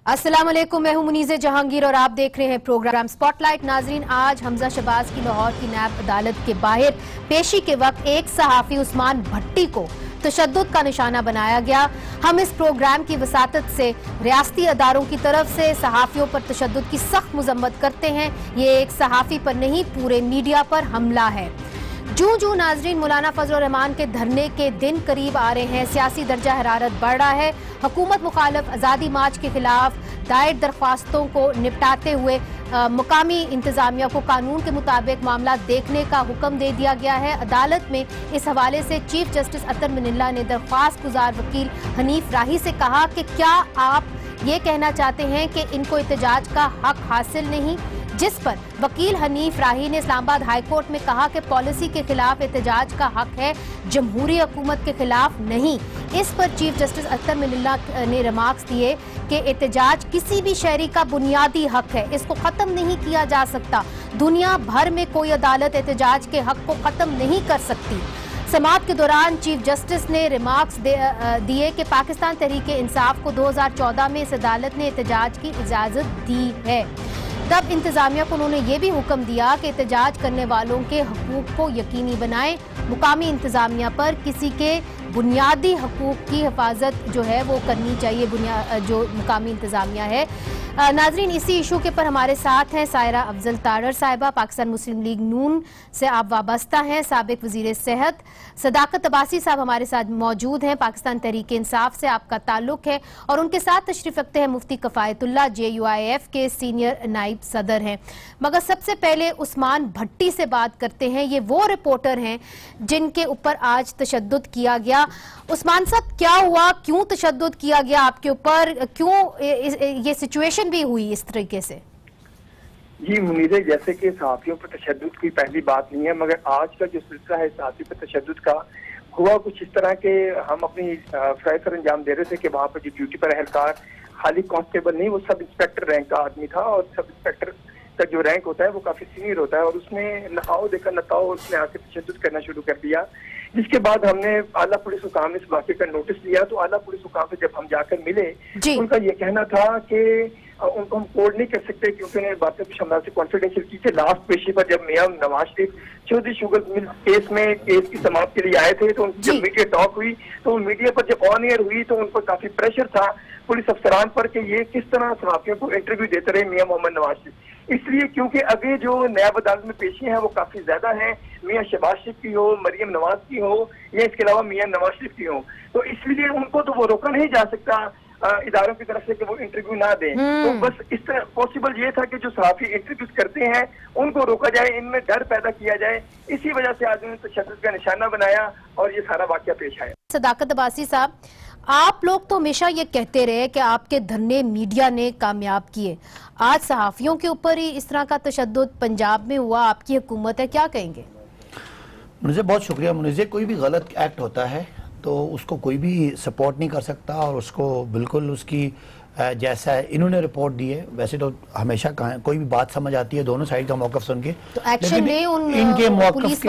अस्सलाम वालेकुम, मैं हूं मुनीज़े जहांगीर और आप देख रहे हैं प्रोग्राम स्पॉटलाइट। नाजरीन, आज हमजा शहबाज की लाहौर की नैब अदालत के बाहर पेशी के वक्त एक सहाफी उस्मान भट्टी को तशद्दुद का निशाना बनाया गया। हम इस प्रोग्राम की वसातत से रियासती अदारों की तरफ से सहाफियों पर तशद्दुद की सख्त मजम्मत करते हैं। ये एक सहाफी पर नहीं, पूरे मीडिया पर हमला है। जूं नाजरीन मौलाना फजल रहमान के धरने के दिन करीब आ रहे हैं, सियासी दर्जा हरारत बढ़ रहा है। हुकूमत मुखालिफ आज़ादी मार्च के खिलाफ दायर दरख्वास्तों को निपटाते हुए मुकामी इंतजामिया को कानून के मुताबिक मामला देखने का हुक्म दे दिया गया है। अदालत में इस हवाले से चीफ जस्टिस अतर मनिल्ला ने दरख्वास्त गुजार वकील हनीफ राही से कहा कि क्या आप ये कहना चाहते हैं कि इनको एहतजाज का हक हासिल नहीं, जिस पर वकील हनीफ राही ने इस्लामाबाद हाई कोर्ट में कहा कि पॉलिसी के खिलाफ एहतजाज का हक है, जमहूरी हुकूमत के खिलाफ नहीं। इस पर चीफ जस्टिस अतर मनिल्ला ने रिमार्क्स दिए कि एहतजाज किसी भी शहरी का बुनियादी हक है, इसको खत्म नहीं किया जा सकता। दुनिया भर में कोई अदालत एहतजाज के हक को खत्म नहीं कर सकती। समाअत के दौरान चीफ जस्टिस ने रिमार्क्स दिए कि पाकिस्तान तहरीक इंसाफ को 2014 में इस अदालत ने एहतजाज की इजाजत दी है। तब इंतजामिया को उन्होंने ये भी हुक्म दिया कि एहतजाज करने वालों के हकूक को यकीनी बनाएं। मुकामी इंतजामिया पर किसी के बुनियादी हकूक की हिफाजत जो है वो करनी चाहिए, जो मुकामी इंतजामिया है। नाजरीन, इसी इशू के पर हमारे साथ हैं सायरा अफजल तारर साहिबा, पाकिस्तान मुस्लिम लीग नून से आप वाबस्ता हैं, साबिक वजीर सेहत। सदाकत अब्बासी साहब हमारे साथ मौजूद हैं, पाकिस्तान तहरीक इंसाफ से आपका ताल्लुक है। और उनके साथ तशरीफ रखते हैं मुफ्ती कफायतुल्लाह, JUIF के सीनियर नाइब सदर हैं। मगर सबसे पहले उस्मान भट्टी से बात करते हैं। ये वो रिपोर्टर हैं जिनके ऊपर आज तशद्दुद किया गया। उस्मान साहब, क्या हुआ, क्यों तशद्दुद किया गया आपके ऊपर, क्यों ये सिचुएशन भी हुई इस तरीके से? जी मुनीज़े, जैसे कि सहाफियों पर तशद्दुद की पहली बात नहीं है, मगर आज का जो सिलसिला है सहाफी पर तशद्दुद का हुआ कुछ इस तरह के हम अपनी फराइज सर अंजाम दे रहे थे कि वहाँ पर जो ड्यूटी पर एहलकार खाली कांस्टेबल नहीं, वो सब इंस्पेक्टर रैंक का आदमी था। और सब इंस्पेक्टर का जो रैंक होता है वो काफी सीनियर होता है, और उसने नहाओ देखा नताओ उसने आके तशद्दुद करना शुरू कर दिया। जिसके बाद हमने आला पुलिस हुकाम ने इस वाक़े का नोटिस लिया। तो आला पुलिस हुकाम से जब हम जाकर मिले, उनका ये कहना था कि उनको हम कोर्ट नहीं कर सकते क्योंकि उन्होंने बातें कुछ हमारे से कॉन्फिडेंशियल की थी। लास्ट पेशी पर जब मियां Nawaz Sharif Chaudhary sugar mill case में केस की समाप्त के लिए आए थे, तो उनकी जब मीडिया टॉक हुई तो मीडिया पर जब ऑन एयर हुई तो उन पर काफी प्रेशर था पुलिस अफसरान पर कि ये किस तरह सहाफियों को इंटरव्यू देते रहे मियां मोहम्मद नवाज शरीफ। इसलिए क्योंकि आगे जो नैब अदालत में पेशी है वो काफी ज्यादा है, मियां शहबाज शरीफ की हो, मरियम नवाज की हो, या इसके अलावा मियां नवाज शरीफ की हो, तो इसलिए उनको तो वो रोका नहीं जा सकता इदारों की तरफ से कि वो इंटरव्यू ना दें। तो बस इस तरह पॉसिबल ये था कि जो सहाफी इंटरव्यूज करते हैं उनको रोका जाए, इनमें डर पैदा किया जाए। इसी वजह से आदमी ने तशद्दुद का निशाना बनाया और ये सारा वाकया पेश आया। सदाकत अब्बासी साहब, आप लोग तो हमेशा ये कहते रहे कि आपके धरने मीडिया ने कामयाब किए, आज सहाफियों के ऊपर ही इस तरह का तशद्दुद पंजाब में हुआ, आपकी हुकूमत है, क्या कहेंगे? मुझे बहुत शुक्रिया। मुझे कोई भी गलत एक्ट होता है तो उसको कोई भी सपोर्ट नहीं कर सकता, और उसको बिल्कुल उसकी जैसा इन्होंने रिपोर्ट दी है वैसे तो हमेशा कोई भी बात समझ आती है दोनों साइड का मौकफ सुन के, तो एक्शन ले उन इनके मौकफ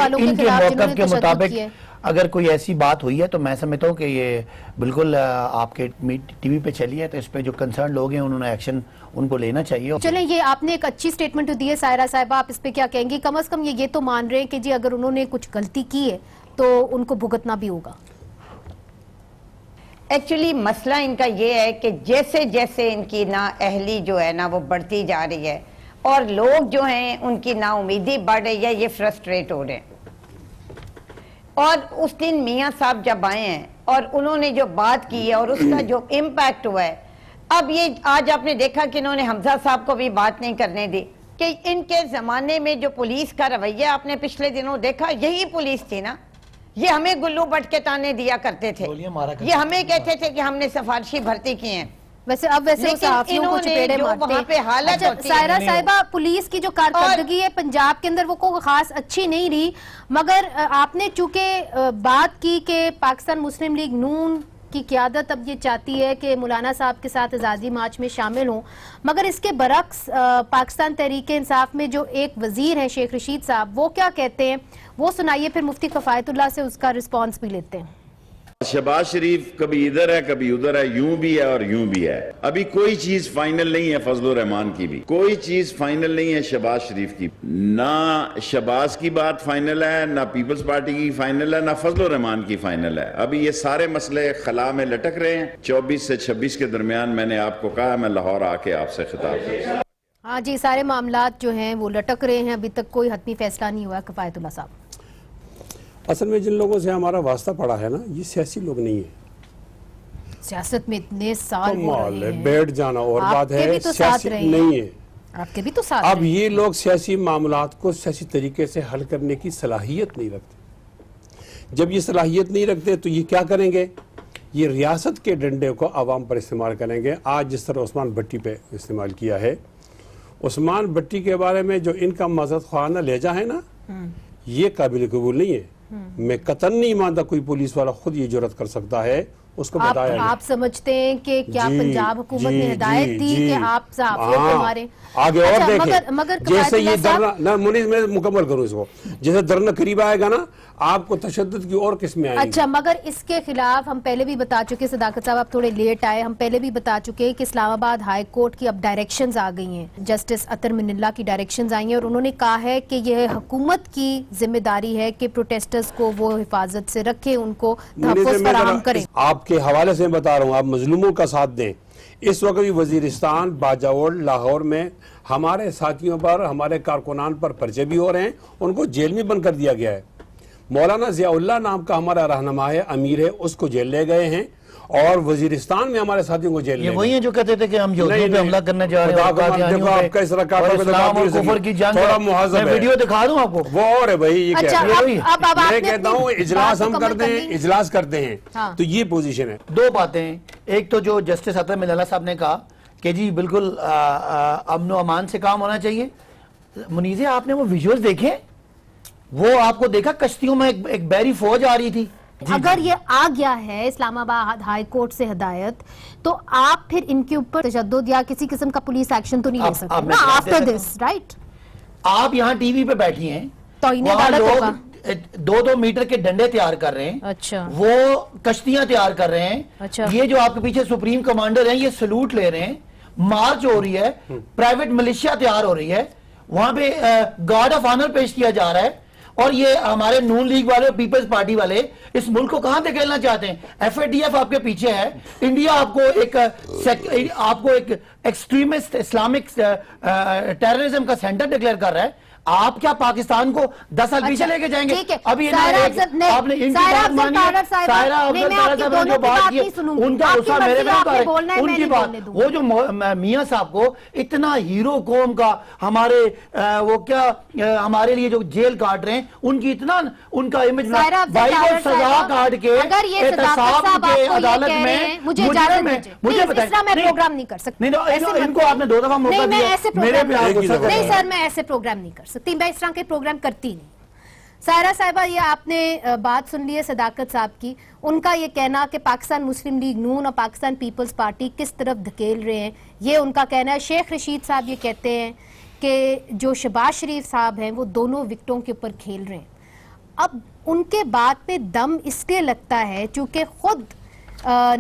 के मुताबिक अगर कोई ऐसी बात हुई है तो मैं समझता हूँ कि ये बिल्कुल आपके टीवी पे चली है, तो इस पे जो कंसर्न लोग हैं उन्होंने एक्शन उनको लेना चाहिए। चलें, ये आपने एक अच्छी स्टेटमेंट दी है सायरा साहिबा, आप इस पे क्या कहेंगी? कम से कम ये तो मान रहे हैं कि जी अगर उन्होंने कुछ गलती की है तो उनको भुगतना भी होगा। एक्चुअली मसला इनका ये है कि जैसे जैसे इनकी नाअहली जो है ना वो बढ़ती जा रही है और लोग जो हैं उनकी नाउमीदी बढ़ रही है, ये फ्रस्ट्रेट हो रहे हैं। और उस दिन मियां साहब जब आए हैं और उन्होंने जो बात की है और उसका जो इम्पैक्ट हुआ है, अब ये आज आपने देखा कि इन्होंने हमजा साहब को भी बात नहीं करने दी कि इनके ज़माने में जो पुलिस का रवैया आपने पिछले दिनों देखा, यही पुलिस थी ना, ये हमें गुल्लू बट के ताने दिया करते थे, ये हमें कहते थे कि हमने सिफारशी भर्ती की हैं। वैसे अब वैसे वहाँ पे हालत सायरा साहिबा, पुलिस की जो कारकर्दगी है पंजाब के अंदर वो को खास अच्छी नहीं रही, मगर आपने चूंकि बात की कि पाकिस्तान मुस्लिम लीग नून की क़यादत अब ये चाहती है कि मौलाना साहब के साथ आज़ादी मार्च में शामिल हों, मगर इसके बरक्स पाकिस्तान तहरीक इंसाफ में जो एक वजीर हैं शेख रशीद साहब, वो क्या कहते हैं वो सुनाइए, फिर मुफ्ती कफायतुल्लाह से उसका रिस्पॉन्स भी लेते हैं। शहबाज शरीफ कभी इधर है कभी उधर है, यूं भी है और यूं भी है। अभी कोई चीज फाइनल नहीं है फजल रहमान की भी, कोई चीज फाइनल नहीं है शहबाज शरीफ की। ना शहबाज की बात फाइनल है, ना पीपल्स पार्टी की फाइनल है, ना फजल रहमान की फाइनल है। अभी ये सारे मसले खला में लटक रहे हैं। 24 से 26 के दरमियान मैंने आपको कहा मैं लाहौर आके आपसे खिताब करूंगा। हाँ जी, सारे मामलात जो हैं वो लटक रहे हैं, अभी तक कोई हतमी फैसला नहीं हुआ। किफायतुल्लाह साहब, असल में जिन लोगों से हमारा वास्ता पड़ा है ना, ये सियासी लोग नहीं है। सियासत में इतने साल हो रहे हैं, बैठ जाना और बात है, तो सियासी नहीं है। आपके भी तो साथ अब ये लोग सियासी मामलात को सियासी तरीके से हल करने की सलाहियत नहीं रखते। जब ये सलाहियत नहीं रखते तो ये क्या करेंगे, ये रियासत के डंडे को आवाम पर इस्तेमाल करेंगे। आज जिस तरह उस्मान भट्टी पे इस्तेमाल किया है, उस्मान भट्टी के बारे में जो इनका मज़हब ख्वाना लहजा है ना, ये काबिल कबूल नहीं है। मैं कतन नहीं मानता कोई पुलिस वाला खुद ये जुर्रत कर सकता है। उसको बताया आप समझते हैं कि क्या पंजाब हुकूमत ने हिदायत दी कि आप सहाफियों को मारे? आगे और अच्छा, देखें, मगर जैसे ये धरना ना मुनीज में मुकम्मल करूं इसको, जैसे धरना करीब आएगा ना, आपको तशद्दुद की और किस्में आएंगी। अच्छा, मगर इसके खिलाफ हम पहले भी बता चुके, सदाकत साहब आप थोड़े लेट आए, हम पहले भी बता चुके कि इस्लामाबाद हाई कोर्ट की अब डायरेक्शंस आ गई हैं, जस्टिस अतर मिनल्ला की डायरेक्शंस आई हैं और उन्होंने कहा है कि यह हुकूमत की जिम्मेदारी है कि प्रोटेस्टर्स को वो हिफाजत से रखे, उनको तहफ़्फ़ुज़ फराहम करें। आपके हवाले से बता रहा हूँ, आप मजलूमों का साथ दें। इस वक्त भी वजीरिस्तान, बाजाओल, लाहौर में हमारे साथियों पर, हमारे कारकुनान पर पर्चे भी हो रहे हैं, उनको जेल में बंद कर दिया गया है। मौलाना ज़ियाउल्लाह नाम का हमारा रहनुमा है, अमीर है, उसको जेल ले गए हैं और वजीरिस्तान में हमारे साथियों को जेल ले गए। वही है जो कहते थे कि हम यहूदियों पे हमला करने जा रहे हैं। देखो आपका इस कुफर की जंग, थोड़ा मुहाज़ब है, वीडियो दिखा दूं आपको, वो और है भाई। ये अच्छा, मैं कहता हूँ इजलास हम करते हैं, इजलास करते हैं, तो ये पोजीशन है। दो बातें, एक तो जो जस्टिस अतर मिनल्ला साहब ने कहा कि जी बिल्कुल अमन व अमान से काम होना चाहिए। मुनीज़े, आपने वो विजुअल्स देखे? वो आपको देखा, कश्तियों में एक बहरी फौज आ रही थी। अगर ये आ गया है इस्लामाबाद हाई कोर्ट से हिदायत, तो आप फिर इनके ऊपर तशद्दुद या किसी किस्म का पुलिस एक्शन तो नहीं ले सकते ना आफ्टर दिस, राइट? आप यहाँ टीवी पे बैठी हैं, तो वहाँ लोग 2-2 मीटर के डंडे तैयार कर रहे हैं। अच्छा, वो कश्तियां तैयार कर रहे हैं। अच्छा, ये जो आपके पीछे सुप्रीम कमांडर हैं, ये सलूट ले रहे हैं, मार्च हो रही है, प्राइवेट मिलिशिया तैयार हो रही है, वहां पे गार्ड ऑफ ऑनर पेश किया जा रहा है। और ये हमारे नून लीग वाले, पीपल्स पार्टी वाले इस मुल्क को कहां धकेलना चाहते हैं? FATF आपके पीछे है, इंडिया आपको एक एक्सट्रीमिस्ट इस्लामिक टेररिज्म का सेंटर डिक्लेयर कर रहा है। आप क्या पाकिस्तान को 10 साल पीछे लेके जाएंगे? अभी आपने इनकी बात मानी, सायरा अफजल साहब ने जो बात की, उनका गुस्सा मेरे पे उतारे, उनकी बात, वो जो मियां साहब को इतना हीरो कौम का हमारे वो क्या हमारे लिए जो जेल काट रहे हैं, उनकी इतना उनका इमेज भाई को सजा काट के अदालत में मुझे बताएं, मैं प्रोग्राम नहीं कर सकती। इनको आपने 2 दफा मौका दिया, मेरे पे नहीं सर, मैं ऐसे प्रोग्राम नहीं कर सकती, मैं इस तरह के प्रोग्राम करती नहीं। सायरा साहिबा, ये आपने बात सुन ली है सदाकत साहब की, उनका ये कहना कि पाकिस्तान मुस्लिम लीग नून और पाकिस्तान पीपल्स पार्टी किस तरफ धकेल रहे हैं, ये उनका कहना है। शेख रशीद साहब ये कहते हैं कि जो शहबाज शरीफ साहब हैं वो दोनों विकेटों के ऊपर खेल रहे हैं। अब उनके बात पे दम इसलिए लगता है चूंकि खुद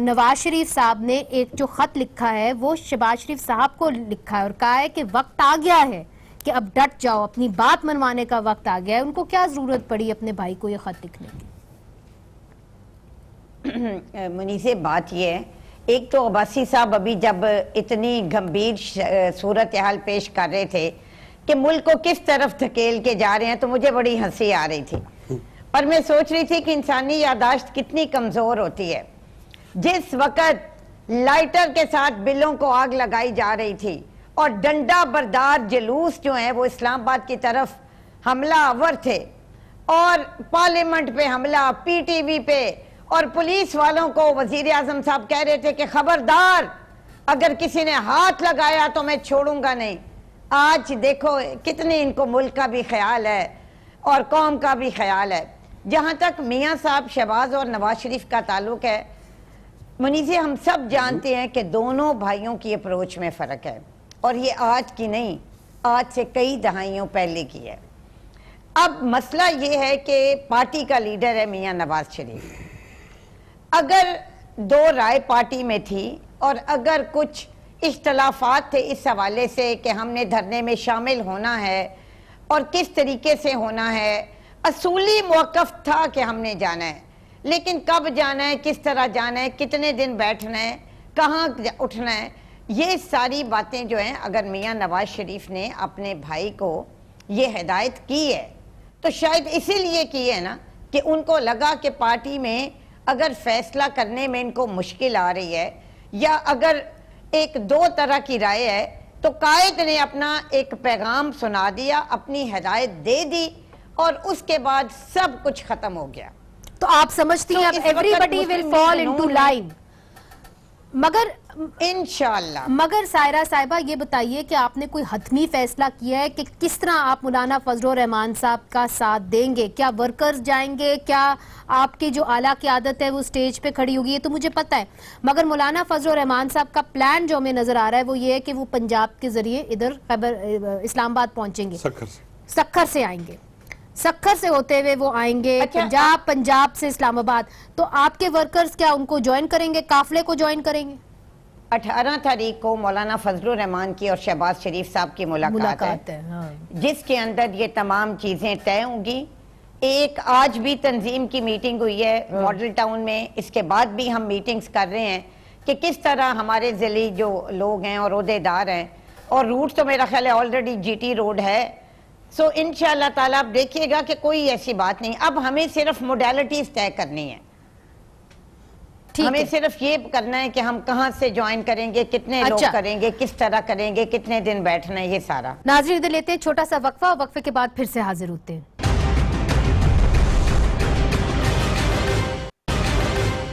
नवाज शरीफ साहब ने एक जो खत लिखा है वो शहबाज शरीफ साहब को लिखा है और कहा है कि वक्त आ गया है कि अब डट जाओ, अपनी बात मनवाने का वक्त आ गया है। उनको क्या जरूरत पड़ी अपने भाई को ये खत लिखने की? मुनीसे, बात ये है, एक तो अब्बासी साहब अभी जब इतनी गंभीर सूरत हाल पेश कर रहे थे कि मुल्क को किस तरफ धकेल के जा रहे हैं, तो मुझे बड़ी हंसी आ रही थी और मैं सोच रही थी कि इंसानी यादाश्त कितनी कमजोर होती है। जिस वक्त लाइटर के साथ बिलों को आग लगाई जा रही थी और डंडा बरदार जुलूस जो है वो इस्लामाबाद की तरफ हमला आवर थे और पार्लियामेंट पे हमला, PTV पे, और पुलिस वालों को वजीर आजम साहब कह रहे थे कि खबरदार अगर किसी ने हाथ लगाया तो मैं छोड़ूंगा नहीं। आज देखो कितने इनको मुल्क का भी ख्याल है और कौम का भी ख्याल है। जहां तक मियां साहब शहबाज और नवाज शरीफ का ताल्लुक है, मुनीज़े, हम सब जानते हैं कि दोनों भाइयों की अप्रोच में फ़र्क है और ये आज की नहीं, आज से कई दहाइयों पहले की है। अब मसला ये है कि पार्टी का लीडर है मियां नवाज शरीफ। अगर दो राय पार्टी में थी और अगर कुछ इख्तलाफात थे इस हवाले से कि हमने धरने में शामिल होना है और किस तरीके से होना है, असूली मौक़िफ़ था कि हमने जाना है, लेकिन कब जाना है, किस तरह जाना है, कितने दिन बैठना है, कहाँ उठना है, ये सारी बातें जो हैं अगर मियाँ नवाज शरीफ ने अपने भाई को ये हिदायत की है तो शायद इसीलिए की है ना कि उनको लगा कि पार्टी में अगर फैसला करने में इनको मुश्किल आ रही है या अगर एक दो तरह की राय है तो कायद ने अपना एक पैगाम सुना दिया, अपनी हिदायत दे दी और उसके बाद सब कुछ खत्म हो गया। तो आप समझती हैं अब everybody will fall into line, मगर इंशाअल्लाह। मगर सायरा साहिबा ये बताइए कि आपने कोई हतमी फैसला किया है कि किस तरह आप मौलाना फजलुर रहमान साहब का साथ देंगे? क्या वर्कर्स जाएंगे, क्या आपकी जो आला की आदत है वो स्टेज पे खड़ी होगी? ये तो मुझे पता है, मगर मौलाना फजलुर रहमान साहब का प्लान जो हमें नजर आ रहा है वो ये है कि वो पंजाब के जरिए इधर इस्लामाबाद पहुंचेंगे, सक्खर से आएंगे, सक्खर से होते हुए वो आएंगे पंजाब, पंजाब से इस्लामाबाद। तो आपके वर्कर्स क्या उनको ज्वाइन करेंगे, काफले को ज्वाइन करेंगे? 18 तारीख को मौलाना फजलुर रहमान की और शहबाज शरीफ साहब की मुलाकात है, हाँ। जिसके अंदर ये तमाम चीजें तय होंगी। एक आज भी तंजीम की मीटिंग हुई है मॉडल टाउन में, इसके बाद भी हम मीटिंग्स कर रहे हैं कि किस तरह हमारे जिले जो लोग हैं और ओहदेदार हैं, और रूट तो मेरा ख्याल है ऑलरेडी जीटी रोड है। सो इंशाअल्लाह ताला आप देखिएगा कि कोई ऐसी बात नहीं, अब हमें सिर्फ मोडालिटीज तय करनी है। हमें सिर्फ ये करना है कि हम कहां से ज्वाइन करेंगे, कितने लोग करेंगे, किस तरह करेंगे, कितने दिन बैठना है, ये सारा। नाज़रीन इधर लेते हैं छोटा सा वक्फा, वक्फे के बाद फिर से हाजिर होते हैं।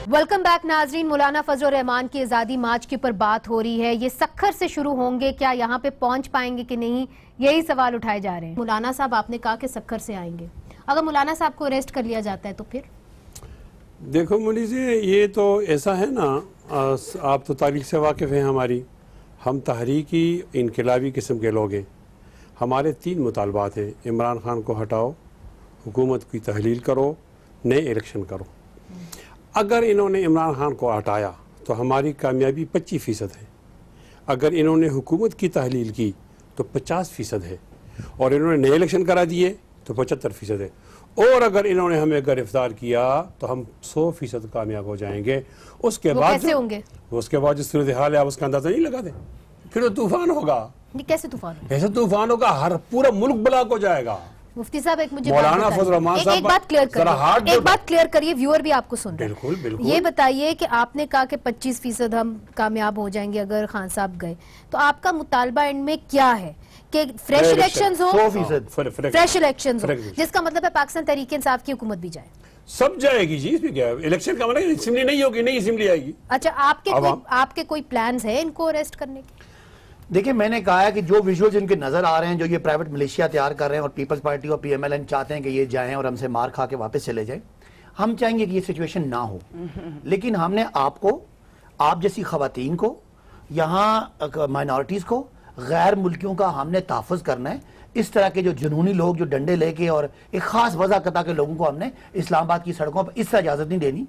वेलकम बैक नाजरीन। मौलाना फजलुर रहमान की आज़ादी मार्च के ऊपर बात हो रही है, ये सक्खर से शुरू होंगे, क्या यहाँ पे पहुंच पाएंगे कि नहीं, यही सवाल उठाए जा रहे हैं। मौलाना साहब आपने कहा कि सक्खर से आएंगे, अगर मौलाना साहब को अरेस्ट कर लिया जाता है तो फिर? देखो मुनी जी, ये तो ऐसा है ना, आप तो तारीख से वाकिफ़ हैं हमारी, हम तहरीकी इनकलाबी किस्म के लोग हैं। हमारे 3 मुतालबात हैं, इमरान खान को हटाओ, हुकूमत की तहलील करो, नए इलेक्शन करो। अगर इन्होंने इमरान खान को हटाया तो हमारी कामयाबी 25% है, अगर इन्होंने हुकूमत की तहलील की तो 50% है, और इन्होंने नए इलेक्शन करा दिए तो 75% है, और अगर इन्होंने हमें गिरफ्तार किया तो हम 100% कामयाब हो जाएंगे। उसके बाद कैसे होंगे? उसके बाद जो सूरत हाल है आप उसका अंदाजा नहीं लगाते, फिर तो तूफान होगा। कैसे तूफान? ऐसा तूफान होगा, हर पूरा मुल्क ब्लॉक हो जाएगा। मुफ्ती साहब एक मुझे मौलाना फजलुर रहमान साहब एक बात क्लियर करिए, व्यूअर भी आपको सुन रहे हैं। बिल्कुल बिल्कुल। ये बताइए कि आपने कहा कि 25% हम कामयाब हो जाएंगे अगर खान साहब गए, तो आपका मुतालबा एंड में क्या है कि फ्रेश इलेक्शंस हो, फ्रेश इलेक्शंस हो, जिसका मतलब है पाकिस्तान तहरीक इंसाफ की हुकूमत भी जाए? सब जाएगी जी, इसमें क्या है, इलेक्शन का मतलब असेंबली नहीं होगी, नई असेंबली आएगी। अच्छा, आपके कोई प्लान्स है इनको अरेस्ट करने के? देखिए, मैंने कहा है कि जो विजुअल्स इनके नजर आ रहे हैं, जो ये प्राइवेट मिलिशिया तैयार कर रहे हैं और पीपल्स पार्टी और पीएमएलएन चाहते हैं कि ये जाएं और हमसे मार खा के वापस चले जाएं, हम चाहेंगे कि ये सिचुएशन ना हो। लेकिन हमने आपको, आप जैसी खवातीन को, यहाँ माइनॉरिटीज को, गैर मुल्कियों का हमने तहफ़्फ़ुज़ करना है। इस तरह के जो जुनूनी लोग जो डंडे लेके और एक खास वजह कता के लोगों को हमने इस्लामाबाद की सड़कों पर इस तरह इजाजत नहीं देनी।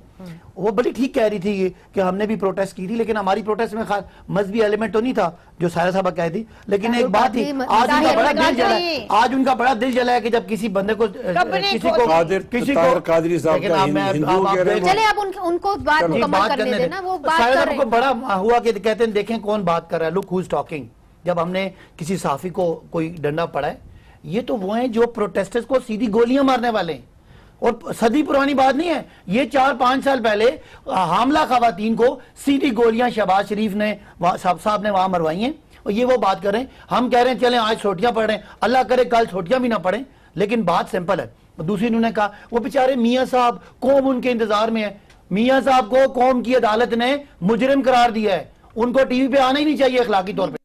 वो बड़ी ठीक कह रही थी कि हमने भी प्रोटेस्ट की थी, लेकिन हमारी प्रोटेस्ट में खास मजहबी एलिमेंट तो नहीं था जो सायरा साहबा कह दी। लेकिन एक बात थी, आज उनका बड़ा दिल जला है, आज उनका बड़ा दिल जला है कि जब किसी बंदे को, किसी को कादरी साहब चले आप उनको बात मुकम्मल करने देना, वो बात कर रहे हैं। बड़ा हुआ कि कहते हैं देखें कौन बात कर रहा है, लुक हु इज टॉकिंग। जब हमने किसी साफी को कोई डंडा पड़ा है, ये तो वो हैं जो प्रोटेस्टर्स को सीधी गोलियां मारने वाले हैं, और सदी पुरानी बात नहीं है, ये 4-5 साल पहले हामला खवातीन को सीधी गोलियां शहबाज शरीफ ने साहब ने वहां मरवाई हैं, और ये वो बात कर रहे हैं। हम कह रहे हैं चलें आज छोटियां पढ़ रहे हैं, अल्लाह करे कल छोटियां भी ना पढ़ें, लेकिन बात सिंपल है। दूसरी उन्होंने कहा वो बेचारे मियाँ साहब, कौम उनके इंतजार में है। मियाँ साहब को कौम की अदालत ने मुजरिम करार दिया है, उनको टीवी पे आना ही नहीं चाहिए अखलाकी तौर पर।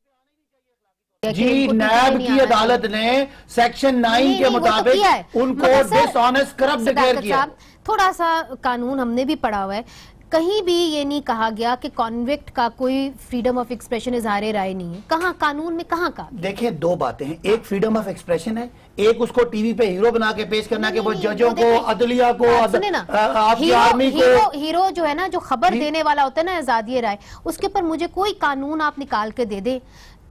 जी, नैब की अदालत ने सेक्शन 9 के मुताबिक उनको डिसऑनेस्ट करप्ट डिक्लेयर किया। थोड़ा सा कानून हमने भी पढ़ा हुआ है, कहीं भी ये नहीं कहा गया कि कॉन्विक्ट का कोई फ्रीडम ऑफ एक्सप्रेशन इजहार राय नहीं है। कहाँ कानून में कहाँ का? देखिए, दो बातें हैं, एक फ्रीडम ऑफ एक्सप्रेशन है, एक उसको टीवी पे हीरो बना के पेश करना कि वो जजों को, अदलिया को, आपकी आर्मी को। हीरो जो है ना, जो खबर देने वाला होता है ना आजादी राय, उसके ऊपर मुझे कोई कानून आप निकाल के दे दे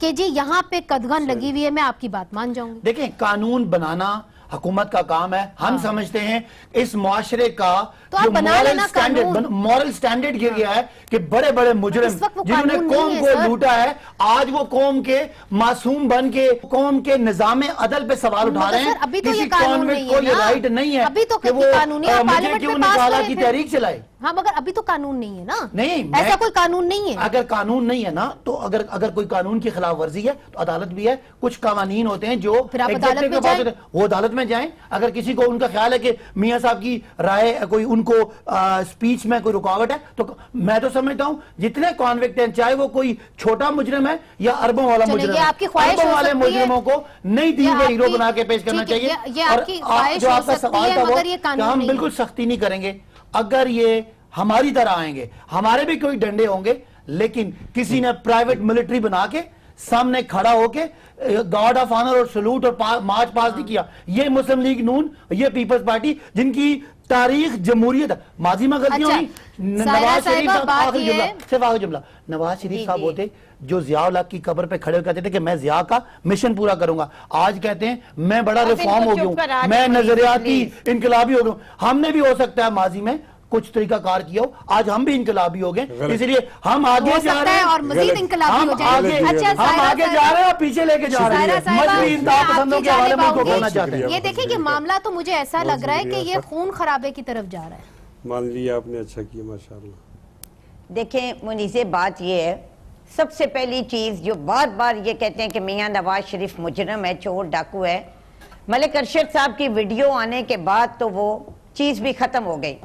कि जी यहाँ पे कदगन लगी हुई है, मैं आपकी बात मान जाऊंगी। देखिए, कानून बनाना हुकूमत का काम है। हम समझते हैं इस मुआशरे का तो आप बना लेना कानून। मॉरल स्टैंडर्ड गिर गया है कि बड़े बड़े मुजरिम जिन्होंने कौम को लूटा है, आज वो कौम के मासूम बन के कौम के निजाम अदल पे सवाल उठा रहे हैं। अभी तो ये कानून नहीं है, राइट नहीं है अभी तो कि वो मुझे क्यों निकाला की तहरीक चलाए। हाँ, मगर अभी तो कानून नहीं है ना। नहीं, ऐसा कोई कानून नहीं है। अगर कानून नहीं है ना, तो अगर कोई कानून की खिलाफ वर्जी है तो अदालत भी है। कुछ कानून होते हैं जो वो अदालत में जाएं। अगर किसी को उनका ख्याल है कि मियां साहब की राय कोई उनको स्पीच में कोई रुकावट है, तो मैं तो समझता हूं जितने कॉन्विक्ट हैं, चाहे वो कोई छोटा मुजरिम है या अरबों वाला मुजरिम है, अरबों वाले मुजरिमों को नई दी हुई हीरो बना के पेश करना चाहिए। और जो आपका सवाल था वो, हम बिल्कुल सख्ती नहीं करेंगे अगर ये हमारी तरह आएंगे। हमारे भी कोई डंडे होंगे, लेकिन किसी ने प्राइवेट मिलिट्री बना के सामने खड़ा होके गार्ड ऑफ ऑनर और सलूट और मार्च पास नहीं किया। ये मुस्लिम लीग नून, ये पीपल्स पार्टी जिनकी तारीख जमहूरियत माजी में गलतियां हुई। नवाज शरीफ साहब, आखिरी जुमला, सिर्फ आखिरी जुमला, नवाज शरीफ साहब होते जो जियाउल हक की कब्र पे खड़े होकर कहते थे कि मैं जिया का मिशन पूरा करूंगा। आज कहते हैं मैं बड़ा रिफॉर्म हो गया हूं, मैं नजरियाती इनकलाबी हो गया। हमने भी हो सकता है माजी में कुछ तरीका कार किया हो, आज हम भी इनकलाबी हो गए, इसलिए हम आगे जा रहे हैं और मजीद इनकलाबी हो जाएंगे। हम आगे जा रहे हैं और पीछे लेके जा रहे हैं। मजबूरी इंतहापसंदों के हवाले में बोलना चाहते हैं। ये देखिए कि मामला तो मुझे ऐसा लग रहा है कि ये खून खराबे की तरफ जा रहा है। मान लिया आपने, अच्छा किया माशाल्लाह। देखें मुनीसे, बात ये है, सबसे पहली चीज जो बार बार ये कहते हैं कि मियां नवाज शरीफ मुजरम है, चोर डाकू है। मलिक अरशद साहब की वीडियो आने के बाद तो वो चीज भी खत्म हो गई।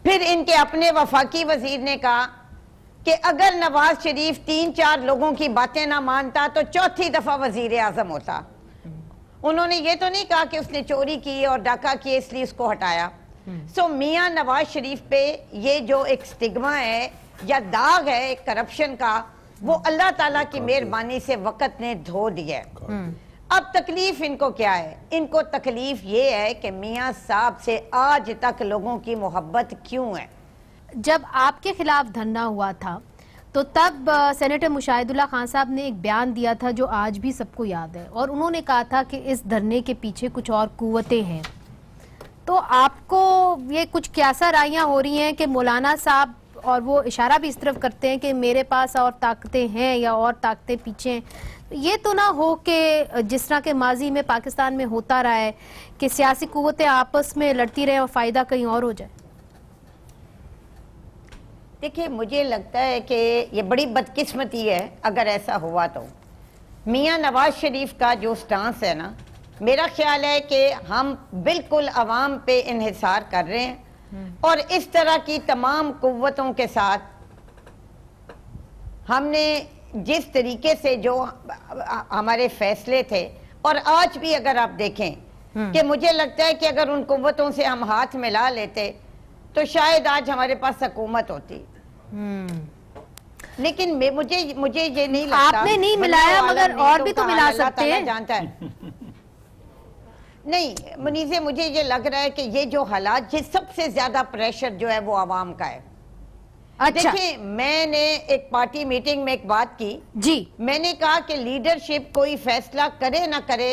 फिर इनके अपने वफाकी वजीर ने कहा कि अगर नवाज शरीफ 3-4 लोगों की बातें ना मानता तो चौथी दफा वजीर आजम होता। उन्होंने ये तो नहीं कहा कि उसने चोरी की और डाका किया इसलिए उसको हटाया। सो मियां नवाज शरीफ पे ये जो एक स्टिग्मा है या दाग है करप्शन का, वो अल्लाह ताला की मेहरबानी से वक्त ने धो दिया है। अब तकलीफ इनको क्या है? इनको तकलीफ ये है कि मियां साहब से आज तक लोगों की मोहब्बत क्यों है। जब आपके खिलाफ धरना हुआ था तो तब सेनेटर मुशाहिदुल्लाह खान साहब ने एक बयान दिया था जो आज भी सबको याद है, और उन्होंने कहा था कि इस धरने के पीछे कुछ और कुव्वतें हैं। तो आपको ये कुछ क्यासा राइयां हो रही हैं कि मौलाना साहब, और वो इशारा भी इस तरफ करते हैं कि मेरे पास और ताकतें हैं या और ताकतें पीछे हैं। ये तो ना हो कि जिस तरह के माजी में पाकिस्तान में होता रहा है कि सियासी कुव्वतें आपस में लड़ती रहे और फायदा कहीं और हो जाए। देखिए, मुझे लगता है कि ये बड़ी बदकिस्मती है अगर ऐसा हुआ तो। मियां नवाज शरीफ का जो स्टांस है ना, मेरा ख्याल है कि हम बिल्कुल अवाम पे इन्हिसार कर रहे हैं, और इस तरह की तमाम कुव्वतों के साथ हमने जिस तरीके से जो हमारे फैसले थे, और आज भी अगर आप देखें कि मुझे लगता है कि अगर उन कुव्वतों से हम हाथ मिला लेते तो शायद आज हमारे पास हुकूमत होती। लेकिन मुझे ये नहीं लगता। आपने नहीं मिलाया, मगर और भी तो मिला सकते हैं, जानता है। नहीं मुनीसे, मुझे ये लग रहा है कि ये जो हालात, ये सबसे ज्यादा प्रेशर जो है वो आवाम का है। अच्छा। देखिए, मैंने एक पार्टी मीटिंग में एक बात की जी, मैंने कहा कि लीडरशिप कोई फैसला करे ना करे,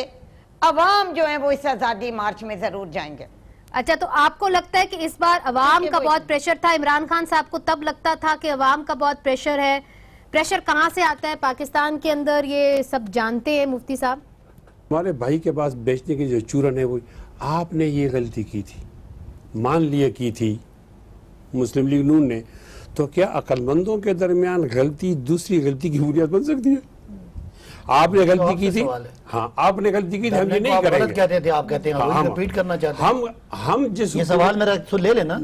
अवाम जो है वो इस आजादी मार्च में जरूर जाएंगे। अच्छा, तो आपको लगता है कि इस बार अवाम का बहुत प्रेशर था? इमरान खान साहब को तब लगता था कि अवाम का बहुत प्रेशर है। प्रेशर कहाँ से आता है पाकिस्तान के अंदर, ये सब जानते हैं मुफ्ती साहब। हमारे भाई के पास बेचने की जो चूरन है वो, आपने ये गलती की थी, मान लिया की थी मुस्लिम लीग नून ने, तो क्या अक्लमंदों के दरमियान गलती दूसरी गलती की बुनियाद बन सकती है? आपने गलती की थी, हाँ आपने गलती की थी, हम ये नहीं करेंगे। कहते थे, आप कहते हैं रिपीट करना चाहते हैं। हम जिस ये सवाल मेरा ले लेना,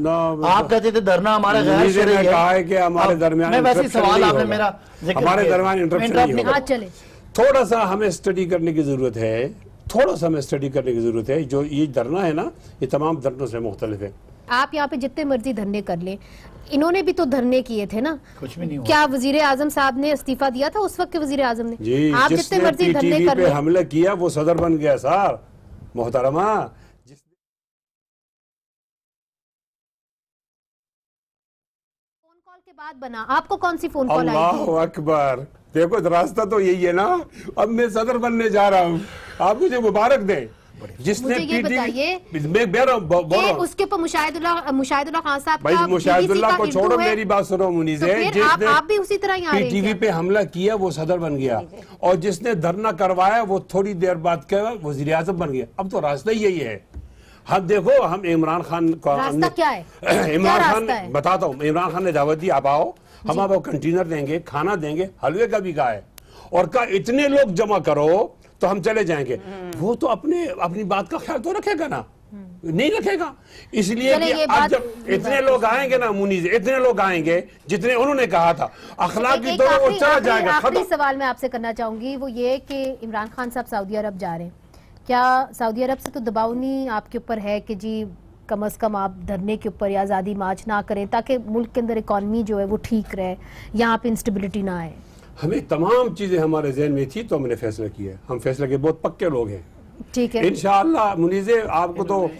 आप कहते थे धरना हमारा गैर शरई है। कहा है कि हमारे दरमियान, मैं वैसे सवाल आपने मेरा हमारे दरमियान इंटरप्शन नहीं होगा। चले, थोड़ा सा हमें स्टडी करने की जरूरत है, थोड़ा सा हमें स्टडी करने की जरूरत है। जो ये धरना है ना, ये तमाम धरनों से मुख्तलिफ है। आप यहाँ पे जितने मर्जी धरने कर लें, इन्होंने भी तो धरने किए थे ना, कुछ भी नहीं हुआ। क्या वजीर आजम साहब ने इस्तीफा दिया था उस वक्त के वजीर आजम ने? जी, आप जितने मर्जी धरने कर लें, हमला किया वो सदर बन गया सर मोहतरमा। फोन कॉल के बाद बना, आपको कौन सी फोन कॉल आई थी? अल्लाह अकबर, देखो रास्ता तो यही है ना, अब मैं सदर बनने जा रहा हूँ, आप मुझे मुबारक दें। जिसने मुझे ये बताइए मैं उसके ऊपर मुशाहिदुल्लाह खान साहब भाई, मुशाहिदुल्लाह को छोड़ो, मेरी बात सुनो तो मुनीज़े, फिर आप भी उसी तरह यहाँ पीटीवी पे हमला किया वो सदर बन गया, और जिसने धरना करवाया वो थोड़ी देर बाद क्या वजीर आजम बन गया। अब तो रास्ता ही यही है। हम देखो, हम इमरान खान को, रास्ता क्या है? इमरान खान बताता हूँ, इमरान खान ने दावत दी, आप आओ, हम आपको कंटेनर देंगे, खाना देंगे, हलवे का भी कहा है, और कहा इतने लोग जमा करो तो हम चले जाएंगे। वो तो अपनी बात का ख्याल तो रखेगा ना, नहीं रखेगा। इसलिए कि अब जब इतने लोग आएंगे ना मुनीज़, इतने लोग आएंगे जितने उन्होंने कहा था, अखलाकी तौर पर वो चला जाएगा। आखिरी सवाल मैं आपसे करना चाहूंगी, वो ये कि इमरान खान साहब सऊदी अरब जा रहे हैं, क्या सऊदी अरब से तो दबाव नहीं आपके ऊपर है कि जी कम अज कम आप धरने के ऊपर या आज़ादी मार्च ना करें, ताकि मुल्क के अंदर इकॉनमी जो है वो ठीक रहे, यहाँ पे इंस्टेबिलिटी ना आए? हमें तमाम चीजें हमारे जहन में थी तो हमने फैसला किया है, हम फैसले के बहुत पक्के लोग हैं। ठीक है, इंशाअल्लाह मुनीज़े, आपको तो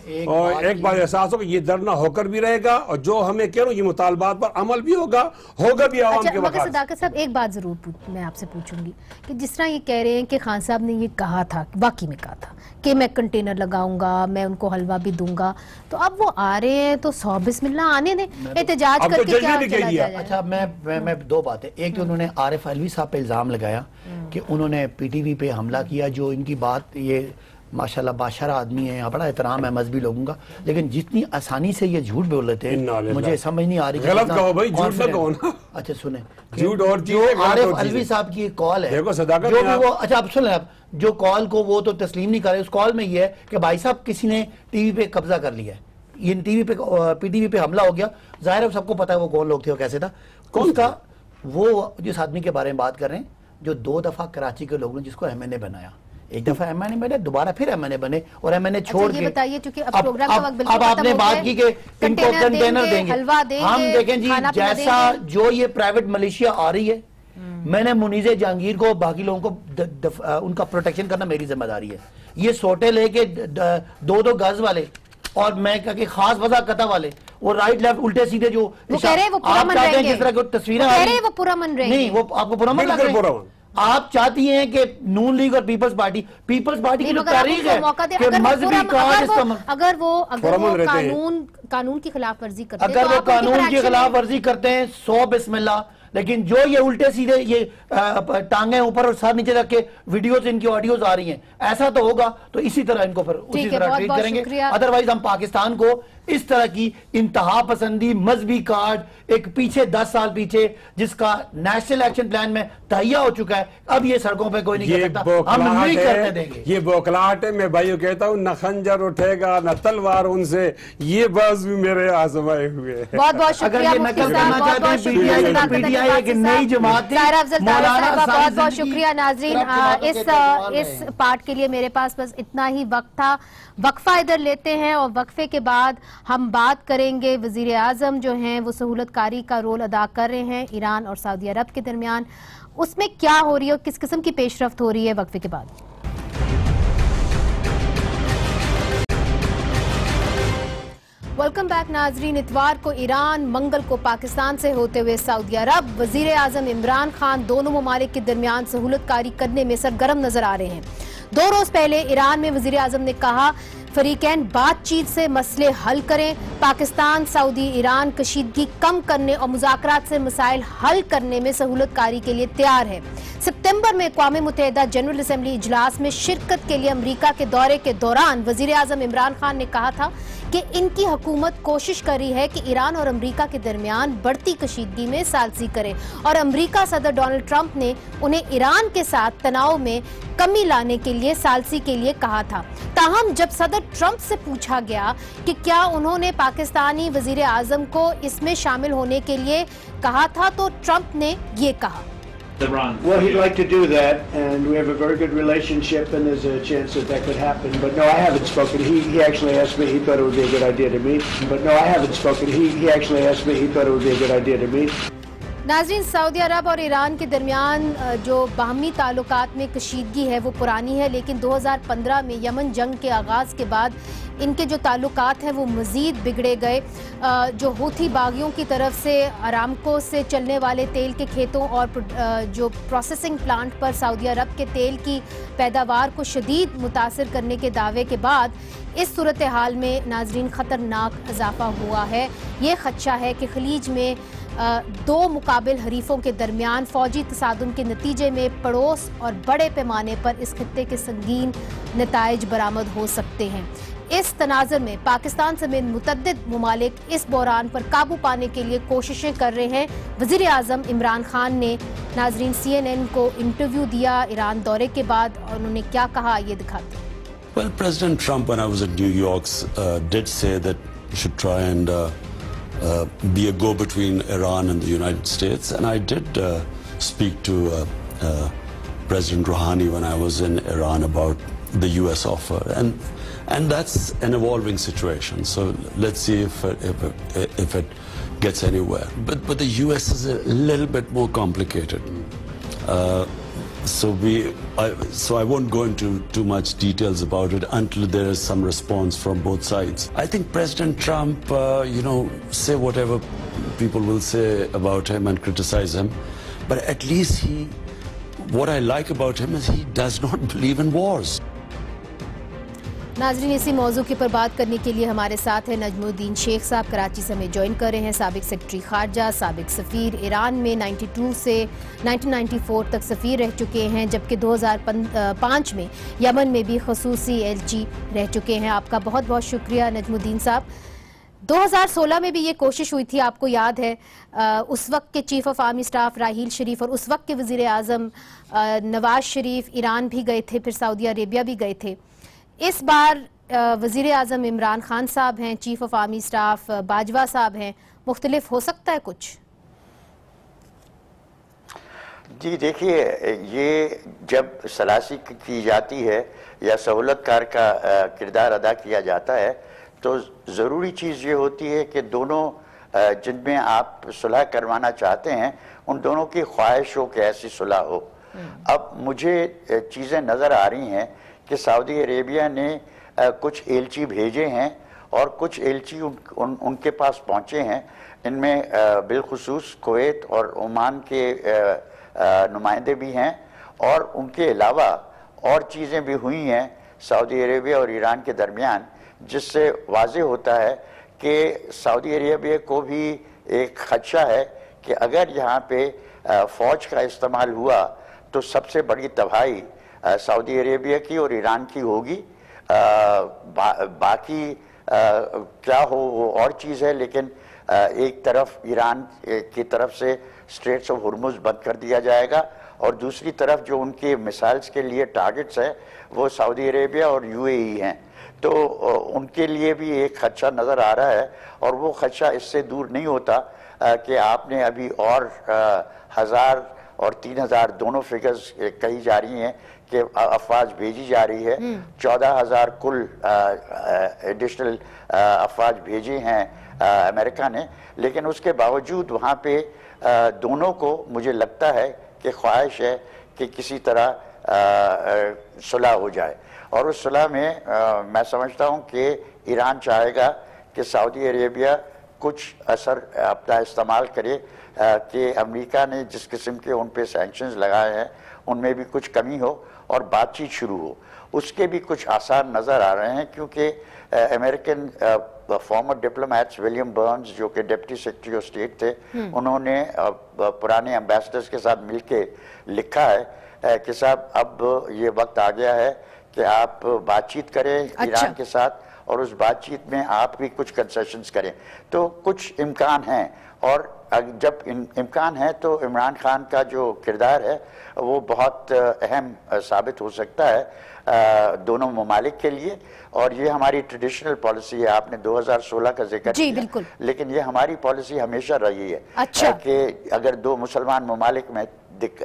एक बार एहसास होगा, ये धरना होकर भी रहेगा, और जो हमें कह रहा हूँ ये मुतालबात पर अमल भी होगा भी आवाम के वक़्त। सदाकत साहब, एक बात जरूर मैं आपसे पूछूंगी कि जिस तरह ये कह रहे हैं कि खान साहब ने ये कहा था, वाकई में कहा था कि मैं कंटेनर लगाऊंगा, मैं उनको हलवा भी दूंगा, तो अब वो आ रहे हैं तो 100 बिस्मिल्लाह आने दें, एहतजाज करके क्या चला जाए? अच्छा, मैं दो बातें, एक तो उन्होंने आरिफ अलवी साहब पे इल्जाम लगाया कि उन्होंने पीटीवी पे हमला किया, जो इनकी बात, ये माशाल्लाह बाशरा आदमी है, बड़ा एहतराम है मजहबी लोगों का, लेकिन जितनी आसानी से ये झूठ बोल लेते हैं मुझे समझ नहीं आ रही। गलत कहो भाई, झूठ ना कहो ना। अच्छा सुने, झूठ और जो आरिफ अलवी साहब की कॉल है, देखो सदाकत, जो भी वो, अच्छा आप सुन, आप जो कॉल को वो तो तस्लीम नहीं कर रहे, उस कॉल में ये है कि भाई साहब किसी ने टीवी पे कब्जा कर लिया है, ये टीवी पे पीटीवी पे हमला हो गया, जाहिर है सबको पता है वो कौन लोग थे और कैसे था। कौन था वो? जिस आदमी के बारे में बात कर रहे हैं, जो 2 दफा कराची के लोगों ने जिसको एमएनए बनाया, एक दफा एमएनए बने, दोबारा फिर एमएनए बने, और एमएनए छोड़ के बताइए, क्योंकि अब प्रोग्राम का वक्त बिल्कुल अब आपने बात की कि इनको कंटेनर देंगे, हलवा देंगे, हम देखें जी, जैसा जो ये प्राइवेट मलेशिया आ रही है, मैंने मुनीज़े जहांगीर को, बाकी लोगों को उनका प्रोटेक्शन करना मेरी जिम्मेदारी है। ये सोटे लेके 2-2 गज वाले, और मैं कहा कि खास वजह कता वाले, वो राइट लेफ्ट उल्टे सीधे जो वो कह रहे हैं वो पूरा मन रहेंगे, जिस तरह की तस्वीरें कह रहे हैं वो पूरा मन रहेंगे, नहीं वो आपको पूरा मन लग रहा है। आप चाहती हैं कि नून लीग और पीपल्स पार्टी की जो तारीख है कि मजहबी कार्ड, अगर वो कानून की खिलाफ वर्जी करते हैं, अगर वो कानून की खिलाफ वर्जी करते हैं 100 बिस्मिल्लाह, लेकिन जो ये उल्टे सीधे ये टांगे ऊपर और सर नीचे रख के वीडियोस, इनकी ऑडियोज आ रही हैं, ऐसा तो होगा तो इसी तरह इनको फिर उसी तरह ट्रीट करेंगे। अदरवाइज हम पाकिस्तान को इस तरह की इंतहा पसंदी मजहबी कार्ड एक पीछे 10 साल पीछे जिसका नेशनल एक्शन प्लान में तैयार हो चुका है, अब ये सड़कों पे कोई नहीं कर सकता, हम नहीं करने देंगे। ये बौखलाहट है, मैं भाइयों कहता हूँ, न खंजर उठेगा न तलवार उनसे, ये बस भी मेरे आजमाए हुए हैं। बहुत बहुत शुक्रिया, बहुत बहुत शुक्रिया नाजरीन। इस पार्ट के लिए मेरे पास बस इतना ही वक्त था। वक्फा इधर लेते हैं और वक्फे के बाद हम बात करेंगे, वजीर आजम जो हैं वो सहूलतकारी का रोल अदा कर रहे हैं ईरान और सऊदी अरब के दरमियान, उसमें क्या हो रही है और किस किस्म की पेशरफ्त हो रही है, वक्फे के बाद। वेलकम बैक नाजरीन। इतवार को ईरान, मंगल को पाकिस्तान से होते हुए सऊदी अरब, वजीर आजम इमरान खान दोनों ममालिक के दरमियान सहूलतकारी करने में सरगर्म नजर आ रहे हैं। 2 रोज पहले ईरान में वजीर आजम ने कहा फरीकैन बातचीत से मसले हल करें, पाकिस्तान सऊदी ईरान कशीदगी कम करने और मुज़ाकरात से मसाइल हल करने में सहूलतकारी के लिए तैयार है। सितंबर में अक़वाम मुत्तहिदा जनरल असम्बली इजलास में शिरकत के लिए अमरीका के दौरे के दौरान वजीर आजम इमरान खान ने कहा था कि इनकी हुकूमत कोशिश कर रही है कि ईरान और अमरीका के दरमियान बढ़ती कशीदगी में सालसी करे, और अमरीका सदर डोनाल्ड ट्रंप ने उन्हें ईरान के साथ तनाव में कमी लाने के लिए सालसी के लिए कहा था। ताहम जब सदर ट्रंप से पूछा गया कि क्या उन्होंने पाकिस्तानी वजीर आजम को इसमें शामिल होने के लिए कहा था, तो ट्रंप ने ये कहा, Iran? Well, he'd like to do that, and we have a very good relationship, and there's a chance that that could happen. But no, I haven't spoken. He actually asked me. He thought it would be a good idea to meet. But no, I haven't spoken. He actually asked me. He thought it would be a good idea to meet. नाज़रीन, Saudi अरब और Iran के दरमियान जो बाहमी ताल्लुकात में कशीदगी है वो पुरानी है, लेकिन 2015 में यमन जंग के आगाज़ के बाद इनके जो ताल्लुकात हैं वो मज़ीद बिगड़े गए। जो हूथी बागियों की तरफ से अरामको से चलने वाले तेल के खेतों और जो प्रोसेसिंग प्लांट पर सऊदी अरब के तेल की पैदावार को शदीद मुतासर करने के दावे के बाद इस सूरत हाल में नाज़रीन ख़तरनाक इजाफा हुआ है। ये खदशा है कि खलीज में दो मुकाबिल हरीफों के दरमियान फौजी तसादुम के नतीजे में पड़ोस और बड़े पैमाने पर इस खित्ते के संगीन नताइज बरामद हो सकते हैं। इस तनाज़ुर में पाकिस्तान समेत मुतअद्दिद ममालिक इस बहरान पर काबू पाने के लिए कोशिशें कर रहे हैं। वज़ीर आज़म इमरान खान ने नाज़रीन CNN को इंटरव्यू दिया ईरान दौरे के बाद, और उन्होंने क्या कहा ये दिखाते हैं। Well, President Trump, when I was at New York, did say that we should try and be a go-between Iran and the United States, and I did speak to President Rouhani when I was in Iran about the U.S. offer, and that's an evolving situation. So let's see if it gets anywhere. But the U.S. is a little bit more complicated. So I won't go into too much details about it until there is some response from both sides. I think President Trump, say whatever people will say about him and criticize him, but at least what I like about him is he does not believe in wars. नाज़रीन, इसी मौजू के पर बात करने के लिए हमारे साथ है नजमुद्दीन शेख साहब, कराची से हमें ज्वाइन कर रहे हैं। साबिक सेक्रेटरी खारजा, साबिक सफ़ीर, ईरान में 92 से 1994 तक सफ़ीर रह चुके हैं, जबकि 2005 में यमन में भी खसूसी एलची रह चुके हैं। आपका बहुत बहुत शुक्रिया नजमुद्दीन साहब। 2016 में भी ये कोशिश हुई थी, आपको याद है, उस वक्त के चीफ ऑफ आर्मी स्टाफ राहील शरीफ और उस वक्त के वज़ीर आज़म नवाज शरीफ ईरान भी गए थे, फिर सऊदी अरेबिया भी गए थे। इस बार वज़ीर आज़म इमरान खान साहब हैं, chief of army staff Bajwa साहब हैं, मुख्तलिफ हो सकता है कुछ? जी देखिए, ये जब सलासी की जाती है या सहूलतकार का किरदार अदा किया जाता है तो ज़रूरी चीज़ ये होती है कि दोनों जिनमें आप सुलह करवाना चाहते हैं उन दोनों की ख्वाहिश हो कि ऐसी सुलह हो। अब मुझे चीज़ें नज़र आ रही हैं कि सऊदी अरेबिया ने कुछ एलची भेजे हैं और कुछ एलची उनके पास पहुँचे हैं। इनमें बिलखुसूस कुवैत और ओमान के नुमाइंदे भी हैं, और उनके अलावा और चीज़ें भी हुई हैं सऊदी अरेबिया और ईरान के दरमियान, जिससे वाज़ेह होता है कि सऊदी अरेबिया को भी एक खदशा है कि अगर यहाँ पे फ़ौज का इस्तेमाल हुआ तो सबसे बड़ी तबाही सऊदी अरेबिया की और ईरान की होगी। बाकी क्या हो वो और चीज़ है, लेकिन एक तरफ ईरान की तरफ से स्ट्रेट्स ऑफ हुर्मुज़ बंद कर दिया जाएगा और दूसरी तरफ जो उनके मिसाइल्स के लिए टारगेट्स हैं वो सऊदी अरेबिया और UAE हैं। तो उनके लिए भी एक खदशा नज़र आ रहा है, और वो खदशा इससे दूर नहीं होता कि आपने अभी और 1000 और 3000 दोनों फिगर्स कही जा रही हैं कि अफवाज भेजी जा रही है। 14,000 कुल एडिशनल अफवाज भेजे हैं अमेरिका ने, लेकिन उसके बावजूद वहाँ पे दोनों को मुझे लगता है कि ख्वाहिश है कि किसी तरह सुलह हो जाए, और उस सुलह में मैं समझता हूँ कि ईरान चाहेगा कि सऊदी अरेबिया कुछ असर अपना इस्तेमाल करे कि अमेरिका ने जिस किस्म के उन पे सैंक्शंस लगाए हैं उनमें भी कुछ कमी हो और बातचीत शुरू हो। उसके भी कुछ आसार नज़र आ रहे हैं, क्योंकि American farmer diplomats William Burns जो कि डिप्टी सेक्रेटरी ऑफ स्टेट थे, उन्होंने पुराने एम्बेसडर्स के साथ मिलके लिखा है कि साहब अब ये वक्त आ गया है कि आप बातचीत करें ईरान के साथ, और उस बातचीत में आप भी कुछ कंसेशंस करें। तो कुछ इम्कान हैं, और जब इम्कान है तो इमरान खान का जो किरदार है वो बहुत अहम साबित हो सकता है दोनों ममालिक के लिए। और ये हमारी ट्रेडिशनल पॉलिसी है। आपने 2016 का जिक्र किया, लेकिन ये हमारी पॉलिसी हमेशा रही है कि अगर दो मुसलमान ममालिक में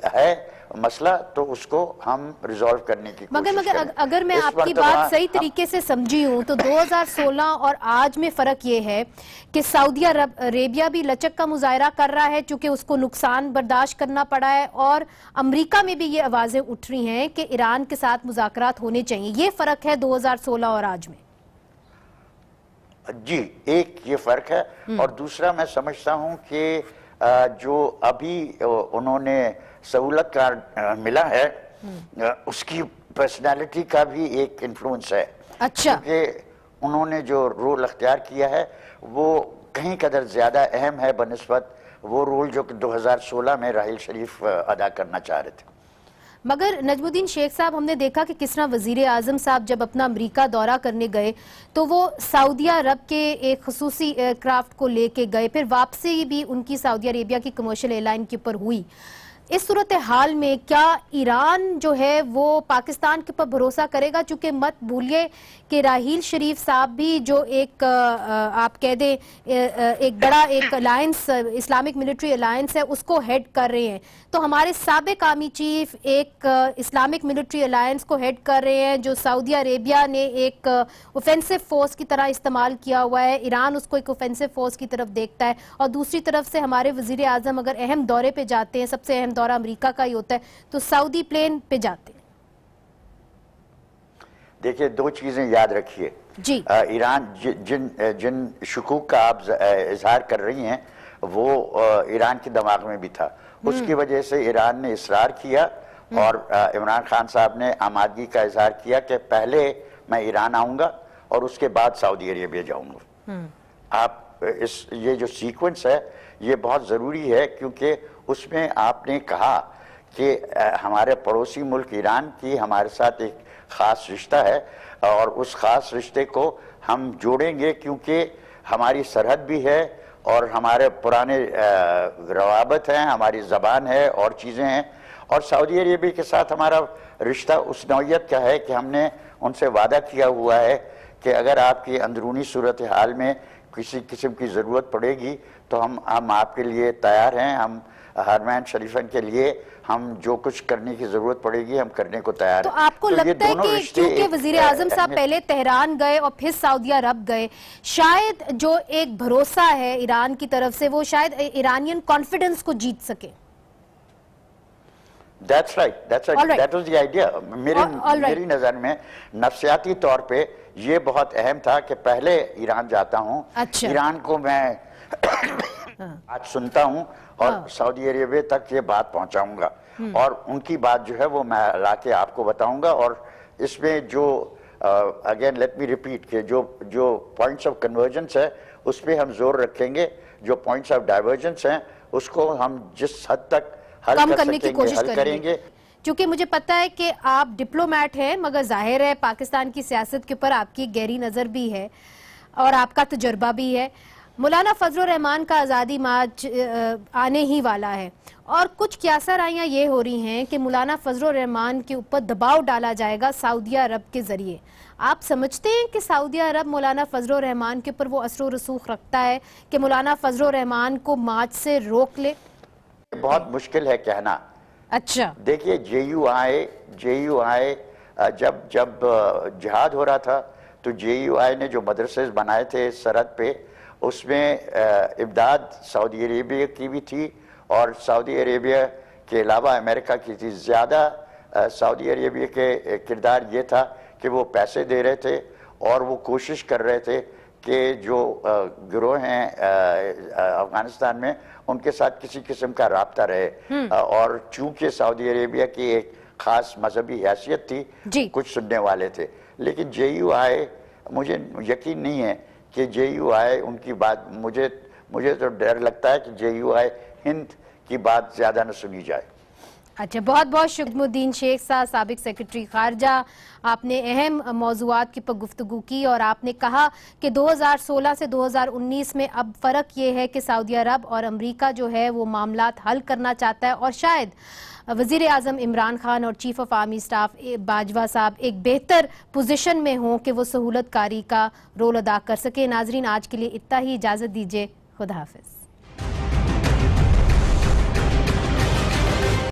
है मसला तो उसको हम रिजॉल्व करने की कोशिश मगर अगर मैं आपकी बात सही तरीके से समझी हूं तो 2016 और आज में फर्क ये है कि सऊदी अरेबिया भी लचक का मुजाहरा कर रहा है चूंकि उसको नुकसान बर्दाश्त करना पड़ा है, और अमेरिका में भी ये आवाजें उठ रही हैं कि ईरान के साथ मुज़ाकरात होने चाहिए। ये फर्क है 2016 और आज में। जी, एक ये फर्क है, और दूसरा मैं समझता हूं कि जो अभी उन्होंने सहूलत का मिला है उसकी पर्सनालिटी का भी एक इन्फ्लुएंस है। अच्छा। क्योंकि उन्होंने जो रोल अख्तियार किया है वो कहीं कदर ज्यादा अहम है बनिस्बत वो रोल जो कि 2016 में राहिल शरीफ अदा करना चाह रहे थे। मगर नजमुद्दीन शेख साहब, हमने देखा कि किस तरह वजीर आजम साहब जब अपना अमेरिका दौरा करने गए तो वो सऊदी अरब के एक खसूसी एयरक्राफ्ट को लेके गए, फिर वापसी भी उनकी सऊदी अरेबिया की कमर्शियल एयरलाइन के ऊपर हुई। इस सूरत हाल में क्या ईरान जो है वो पाकिस्तान के ऊपर भरोसा करेगा? चूंकि मत भूलिए कि राहील शरीफ साहब भी जो एक आप कह दें एक बड़ा एक अलायंस, इस्लामिक मिलिट्री अलायंस है, उसको हेड कर रहे हैं। तो हमारे साबिक आर्मी चीफ एक इस्लामिक मिलिट्री अलायंस को हेड कर रहे हैं जो सऊदी अरेबिया ने एक ऑफेंसिव फोर्स की तरह इस्तेमाल किया हुआ है। ईरान उसको एक ऑफेंसिव फोर्स की तरफ देखता है, और दूसरी तरफ से हमारे वजीर आजम अगर अहम दौरे पे जाते हैं, सबसे अहम दौरा अमेरिका का ही होता है, तो सऊदी प्लेन पे जाते हैं। देखिए, दो चीजें याद रखिए जी। ईरान जिन शुकूक का आप इजहार कर रही हैं वो ईरान के दिमाग में भी था। उसकी वजह से ईरान ने इसरार किया और इमरान खान साहब ने आमादगी का इजहार किया कि पहले मैं ईरान आऊंगा और उसके बाद सऊदी अरेबिया जाऊंगा। आप ये जो सीक्वेंस है ये बहुत ज़रूरी है, क्योंकि उसमें आपने कहा कि हमारे पड़ोसी मुल्क ईरान की हमारे साथ एक ख़ास रिश्ता है और उस ख़ास रिश्ते को हम जोड़ेंगे क्योंकि हमारी सरहद भी है और हमारे पुराने रवाबत हैं, हमारी ज़बान है और चीज़ें हैं। और सऊदी अरेबिया के साथ हमारा रिश्ता उस नौइयत का है कि हमने उनसे वादा किया हुआ है कि अगर आपकी अंदरूनी सूरत हाल में किसी किस्म की ज़रूरत पड़ेगी तो हम आपके लिए तैयार हैं। हम हरमैन शरीफन के लिए हम जो कुछ करने की जरूरत पड़ेगी हम करने को तैयार हैं। तो आपको तो लगता है कि क्योंकि वजीर आजम साहब पहले तेहरान गए और फिर सऊदी अरब गए, शायद जो एक भरोसा है ईरान की तरफ से वो शायद ईरानियन कॉन्फिडेंस को जीत सके? That's right. That was the idea. मेरी नजर में नफ्सियाती तौर पे ये बहुत अहम था कि पहले ईरान जाता हूँ। अच्छा। ईरान को मैं आज सुनता हूँ और सऊदी अरेबिया तक ये बात पहुंचाऊंगा और उनकी बात जो है वो मैं लाके आपको बताऊंगा। और इसमें जो अगेन लेट मी रिपीट के जो पॉइंट्स ऑफ कन्वर्जेंस है उस पर हम जोर रखेंगे, जो पॉइंट्स ऑफ डाइवर्जेंस हैं उसको हम जिस हद तक कम करने की कोशिश करेंगे। क्योंकि मुझे पता है कि आप डिप्लोमेट हैं, मगर जाहिर है पाकिस्तान की सियासत के ऊपर आपकी गहरी नज़र भी है और आपका तजुर्बा भी है। मौलाना फजलुर रहमान का आज़ादी मार्च आने ही वाला है और कुछ क्यासा-राइयाँ ये हो रही हैं कि मौलाना फजलुर रहमान के ऊपर दबाव डाला जाएगा सऊदी अरब के ज़रिए। आप समझते हैं कि सऊदी अरब मौलाना फजलुर रहमान के ऊपर वो असर रसूख रखता है कि मौलाना फजलुर रहमान को मार्च से रोक ले? बहुत मुश्किल है कहना। अच्छा, देखिए JUI जब जिहाद हो रहा था तो JUI ने जो मदरसे बनाए थे सरहद पे उसमें इमदाद सऊदी अरेबिया की भी थी और सऊदी अरेबिया के अलावा अमेरिका की थी। ज़्यादा सऊदी अरेबिया के किरदार ये था कि वो पैसे दे रहे थे और वो कोशिश कर रहे थे कि जो गिरोह हैं अफगानिस्तान में उनके साथ किसी किस्म का राब्ता रहे। और चूंकि सऊदी अरेबिया की एक ख़ास मजहबी हैसियत थी कुछ सुनने वाले थे, लेकिन JUI मुझे यकीन नहीं है कि JUI उनकी बात, मुझे तो डर लगता है कि JUI हिंद की बात ज़्यादा न सुनी जाए। अच्छा, बहुत बहुत शुक्रिया शेख साहब, साबिक सेक्रेटरी खारजा। आपने अहम मौज़ूआत की पर गुफ्तगू की और आपने कहा कि 2016 से 2019 में अब फ़र्क ये है कि सऊदी अरब और अमेरिका जो है वो मामलात हल करना चाहता है और शायद वज़ीर आज़म इमरान खान और chief of army staff Bajwa साहब एक बेहतर पोजीशन में हों कि वो सहूलत कारी का रोल अदा कर सके। नाजरीन, आज के लिए इतना ही, इजाज़त दीजिए। खुदा हाफिज़।